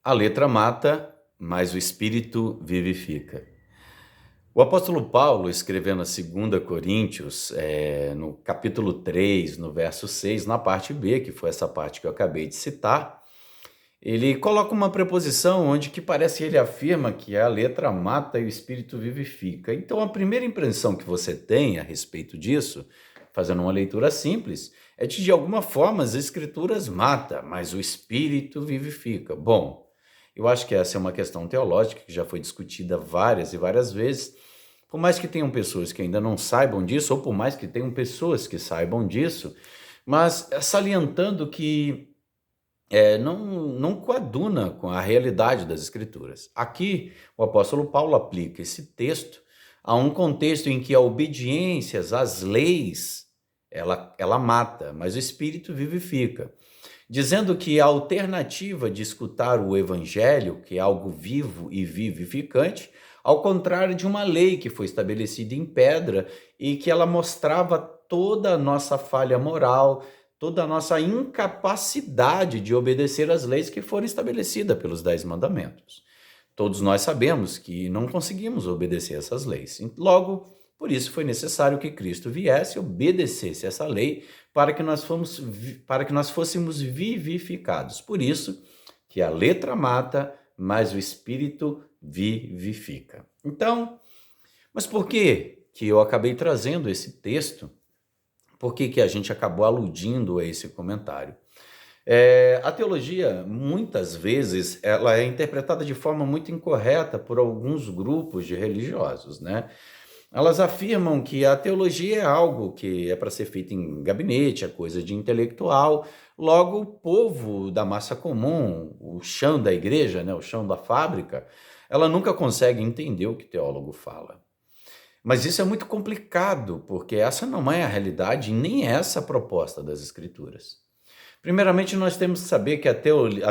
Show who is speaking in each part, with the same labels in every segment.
Speaker 1: A letra mata, mas o espírito vivifica. O apóstolo Paulo, escrevendo a 2 Coríntios, no capítulo 3, no verso 6, na parte B, que foi essa parte que eu acabei de citar, ele coloca uma preposição onde que parece que ele afirma que a letra mata e o espírito vivifica. Então, a primeira impressão que você tem a respeito disso, fazendo uma leitura simples, é de alguma forma as escrituras matam, mas o espírito vivifica. Bom, eu acho que essa é uma questão teológica que já foi discutida várias e várias vezes. Por mais que tenham pessoas que ainda não saibam disso, ou por mais que tenham pessoas que saibam disso, mas salientando que não coaduna com a realidade das Escrituras. Aqui, o apóstolo Paulo aplica esse texto a um contexto em que a obediência às leis, ela mata, mas o Espírito vivifica. Dizendo que a alternativa de escutar o Evangelho, que é algo vivo e vivificante, ao contrário de uma lei que foi estabelecida em pedra e que ela mostrava toda a nossa falha moral, toda a nossa incapacidade de obedecer às leis que foram estabelecidas pelos 10 mandamentos. Todos nós sabemos que não conseguimos obedecer essas leis. Logo, por isso foi necessário que Cristo viesse e obedecesse essa lei para que nós fôssemos vivificados. Por isso que a letra mata, mas o Espírito vivifica. Então, mas por que eu acabei trazendo esse texto? Por que a gente acabou aludindo a esse comentário? A teologia, muitas vezes, ela é interpretada de forma muito incorreta por alguns grupos de religiosos, né? Elas afirmam que a teologia é algo que é para ser feito em gabinete, é coisa de intelectual. Logo, o povo da massa comum, o chão da igreja, né, o chão da fábrica, ela nunca consegue entender o que o teólogo fala. Mas isso é muito complicado, porque essa não é a realidade, nem é essa a proposta das Escrituras. Primeiramente, nós temos que saber que a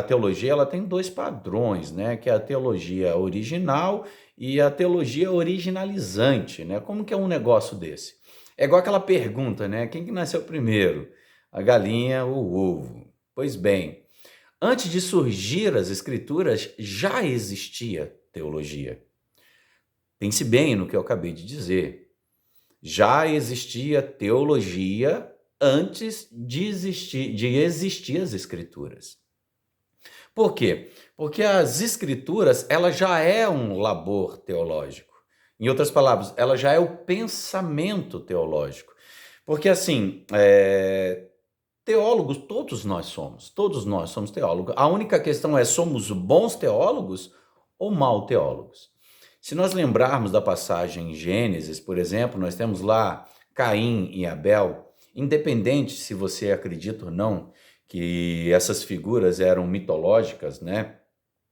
Speaker 1: teologia ela tem dois padrões, né? Que é a teologia original e a teologia originalizante, né? Como que é um negócio desse? É igual aquela pergunta, né? Quem que nasceu primeiro? A galinha ou o ovo? Pois bem, antes de surgir as escrituras, já existia teologia. Pense bem no que eu acabei de dizer. Já existia teologia antes de existir as escrituras. Por quê? Porque as escrituras, ela já é um labor teológico. Em outras palavras, ela já é o pensamento teológico. Porque assim, teólogos, todos nós somos teólogos. A única questão é, somos bons teólogos ou mal teólogos? Se nós lembrarmos da passagem em Gênesis, por exemplo, nós temos lá Caim e Abel, independente se você acredita ou não que essas figuras eram mitológicas, né?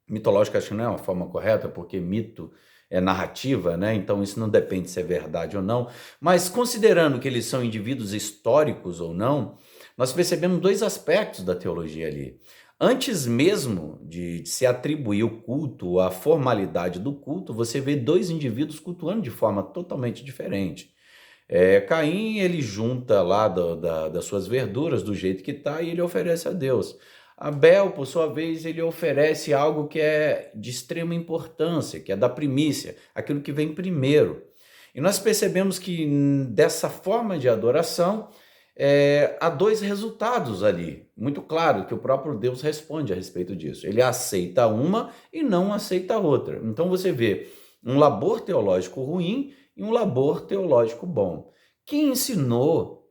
Speaker 1: Mitológica acho que não é uma forma correta, porque mito é narrativa, né? Então isso não depende se é verdade ou não. Mas considerando que eles são indivíduos históricos ou não, nós percebemos dois aspectos da teologia ali. Antes mesmo de se atribuir o culto, a formalidade do culto, você vê dois indivíduos cultuando de forma totalmente diferente. Caim, ele junta lá das suas verduras do jeito que está e ele oferece a Deus. Abel, por sua vez, ele oferece algo que é de extrema importância, que é da primícia, aquilo que vem primeiro. E nós percebemos que dessa forma de adoração, há dois resultados ali, muito claro, que o próprio Deus responde a respeito disso. Ele aceita uma e não aceita a outra. Então você vê um labor teológico ruim e um labor teológico bom. Quem ensinou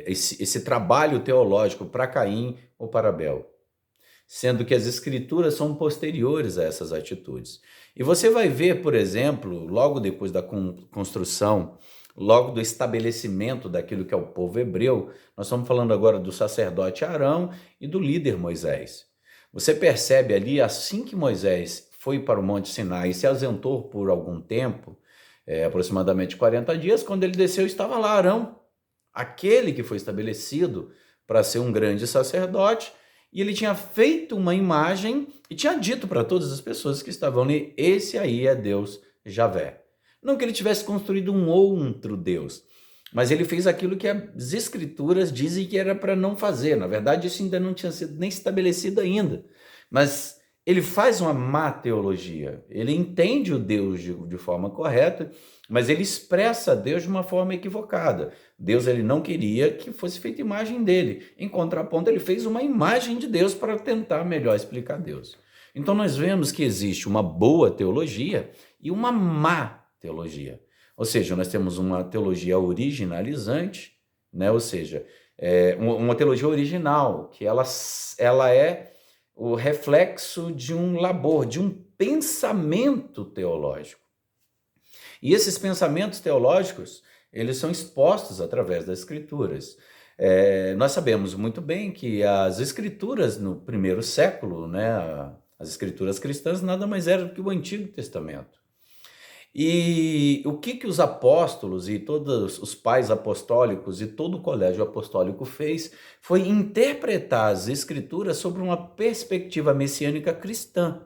Speaker 1: esse trabalho teológico para Caim ou para Abel? Sendo que as escrituras são posteriores a essas atitudes. E você vai ver, por exemplo, logo depois da construção, logo do estabelecimento daquilo que é o povo hebreu, nós estamos falando agora do sacerdote Arão e do líder Moisés. Você percebe ali, assim que Moisés foi para o Monte Sinai e se ausentou por algum tempo, aproximadamente 40 dias, quando ele desceu estava lá Arão, aquele que foi estabelecido para ser um grande sacerdote, e ele tinha feito uma imagem e tinha dito para todas as pessoas que estavam ali, esse aí é Deus Javé. Não que ele tivesse construído um outro Deus, mas ele fez aquilo que as escrituras dizem que era para não fazer. Na verdade, isso ainda não tinha sido nem estabelecido ainda. mas ele faz uma má teologia. Ele entende o Deus de forma correta, mas ele expressa Deus de uma forma equivocada. Deus ele não queria que fosse feita imagem dele. Em contraponto, ele fez uma imagem de Deus para tentar melhor explicar Deus. Então nós vemos que existe uma boa teologia e uma má teologia. Ou seja, nós temos uma teologia originalizante, né? Ou seja, uma teologia original, que ela é o reflexo de um labor, de um pensamento teológico. E esses pensamentos teológicos, eles são expostos através das Escrituras. Nós sabemos muito bem que as Escrituras no primeiro século, né, as Escrituras cristãs, nada mais eram do que o Antigo Testamento. E o que os apóstolos e todos os pais apostólicos e todo o colégio apostólico fez foi interpretar as Escrituras sobre uma perspectiva messiânica cristã.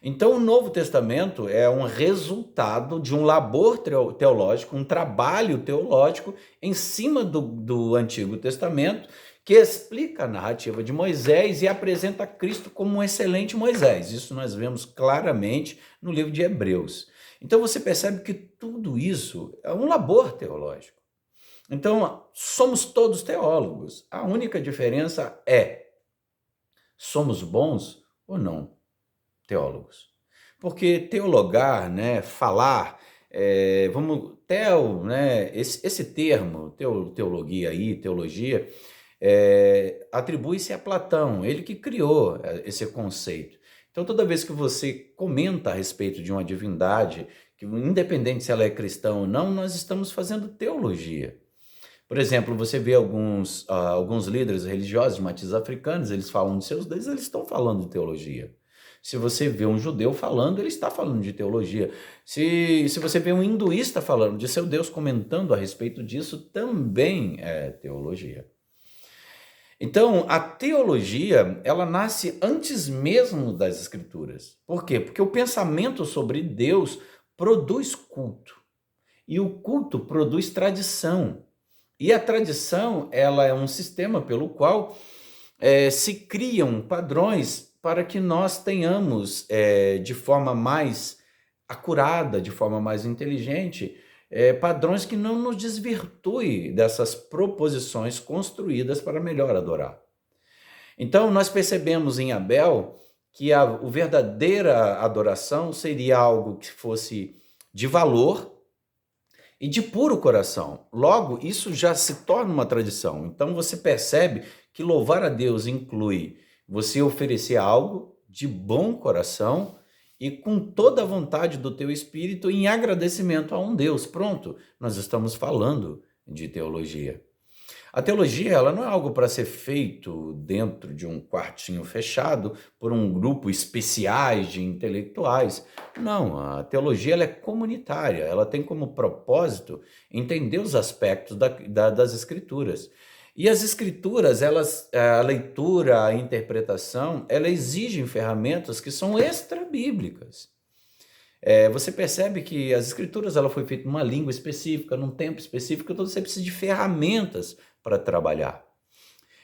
Speaker 1: Então, o Novo Testamento é um resultado de um labor teológico, um trabalho teológico em cima do Antigo Testamento, que explica a narrativa de Moisés e apresenta Cristo como um excelente Moisés. Isso nós vemos claramente no livro de Hebreus. Então, você percebe que tudo isso é um labor teológico. Então, somos todos teólogos. A única diferença é, somos bons ou não teólogos? Porque teologar, né, falar, né, esse termo, teologia aí, teologia, atribui-se a Platão, ele que criou esse conceito. Então, toda vez que você comenta a respeito de uma divindade, que independente se ela é cristã ou não, nós estamos fazendo teologia. Por exemplo, você vê alguns líderes religiosos de matizes africanos, eles falam de seus deuses, eles estão falando de teologia. Se você vê um judeu falando, ele está falando de teologia. Se você vê um hinduísta falando de seu Deus, comentando a respeito disso, também é teologia. Então, a teologia, ela nasce antes mesmo das Escrituras. Por quê? Porque o pensamento sobre Deus produz culto. E o culto produz tradição. E a tradição, ela é um sistema pelo qual se criam padrões para que nós tenhamos, de forma mais acurada, de forma mais inteligente, padrões que não nos desvirtuem dessas proposições construídas para melhor adorar. Então, nós percebemos em Abel que a verdadeira adoração seria algo que fosse de valor e de puro coração. Logo, isso já se torna uma tradição. Então, você percebe que louvar a Deus inclui você oferecer algo de bom coração e com toda a vontade do teu espírito em agradecimento a um Deus. Pronto, nós estamos falando de teologia. A teologia, ela não é algo para ser feito dentro de um quartinho fechado por um grupo especiais de intelectuais. Não, a teologia ela é comunitária, ela tem como propósito entender os aspectos das Escrituras. E as Escrituras, a leitura, a interpretação, ela exigem ferramentas que são extra-bíblicas. Você percebe que as Escrituras ela foi feita numa língua específica, num tempo específico, então você precisa de ferramentas para trabalhar.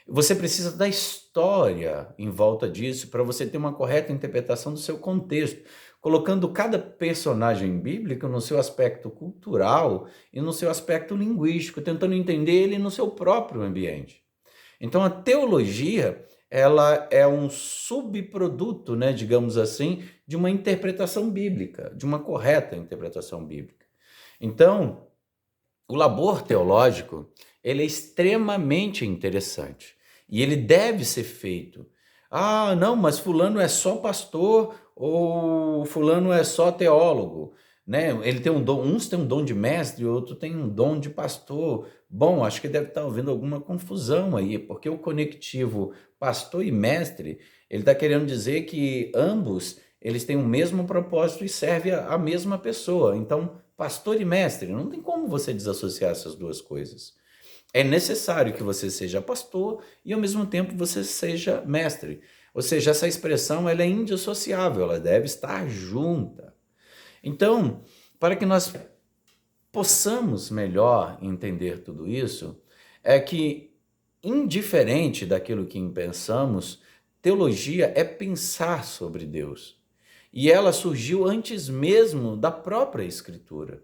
Speaker 1: Você precisa da história em volta disso para você ter uma correta interpretação do seu contexto, colocando cada personagem bíblico no seu aspecto cultural e no seu aspecto linguístico, tentando entender ele no seu próprio ambiente. Então a teologia ela é um subproduto, né, digamos assim, de uma interpretação bíblica, de uma correta interpretação bíblica. Então, o labor teológico ele é extremamente interessante e ele deve ser feito. Ah, não, mas fulano é só pastor ou fulano é só teólogo, né? Ele tem um dom, uns têm um dom de mestre, outro tem um dom de pastor. Bom, acho que deve estar havendo alguma confusão aí, porque o conectivo pastor e mestre, ele está querendo dizer que ambos eles têm o mesmo propósito e servem a mesma pessoa. Então, pastor e mestre, não tem como você desassociar essas duas coisas. É necessário que você seja pastor e, ao mesmo tempo, você seja mestre. Ou seja, essa expressão ela é indissociável, ela deve estar junta. Então, para que nós possamos melhor entender tudo isso, é que, indiferente daquilo que pensamos, teologia é pensar sobre Deus. E ela surgiu antes mesmo da própria Escritura.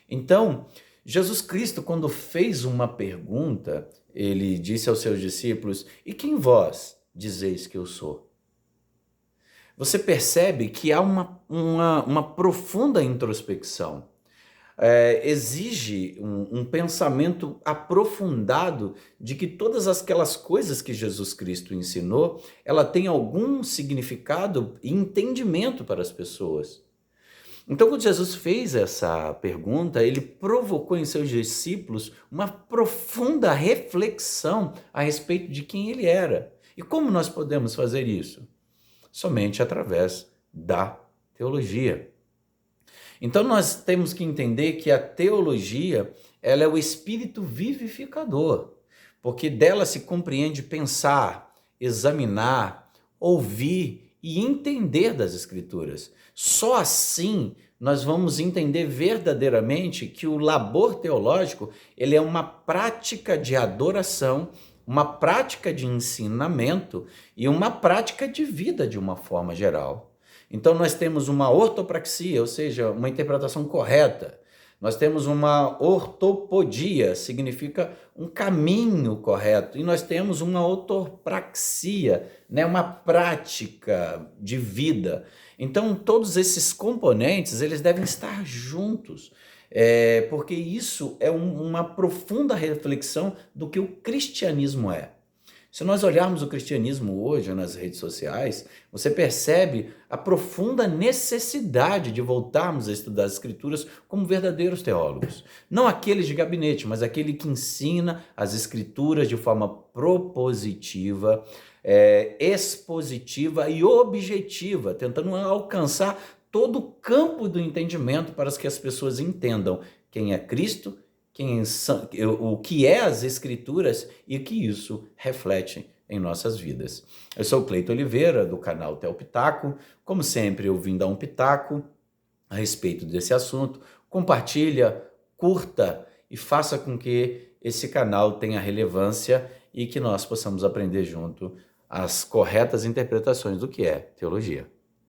Speaker 1: Então, Jesus Cristo, quando fez uma pergunta, ele disse aos seus discípulos: "E quem vós dizeis que eu sou?" Você percebe que há uma profunda introspecção. Exige um pensamento aprofundado de que todas aquelas coisas que Jesus Cristo ensinou, ela tem algum significado e entendimento para as pessoas. Então, quando Jesus fez essa pergunta, ele provocou em seus discípulos uma profunda reflexão a respeito de quem ele era. E como nós podemos fazer isso? Somente através da teologia. Então nós temos que entender que a teologia, ela é o espírito vivificador, porque dela se compreende pensar, examinar, ouvir e entender das Escrituras. Só assim nós vamos entender verdadeiramente que o labor teológico, ele é uma prática de adoração, uma prática de ensinamento e uma prática de vida de uma forma geral. Então nós temos uma ortopraxia, ou seja, uma interpretação correta. Nós temos uma ortopodia, significa um caminho correto. E nós temos uma ortopraxia, né, uma prática de vida. Então todos esses componentes, eles devem estar juntos. Porque isso é uma profunda reflexão do que o cristianismo é. Se nós olharmos o cristianismo hoje nas redes sociais, você percebe a profunda necessidade de voltarmos a estudar as Escrituras como verdadeiros teólogos. Não aqueles de gabinete, mas aquele que ensina as Escrituras de forma propositiva, expositiva e objetiva, tentando alcançar todo o campo do entendimento para que as pessoas entendam quem é Cristo, o que é as Escrituras e o que isso reflete em nossas vidas. Eu sou o Cleito Oliveira, do canal Theo Pitaco. Como sempre, eu vim dar um pitaco a respeito desse assunto. Compartilha, curta e faça com que esse canal tenha relevância e que nós possamos aprender junto as corretas interpretações do que é teologia.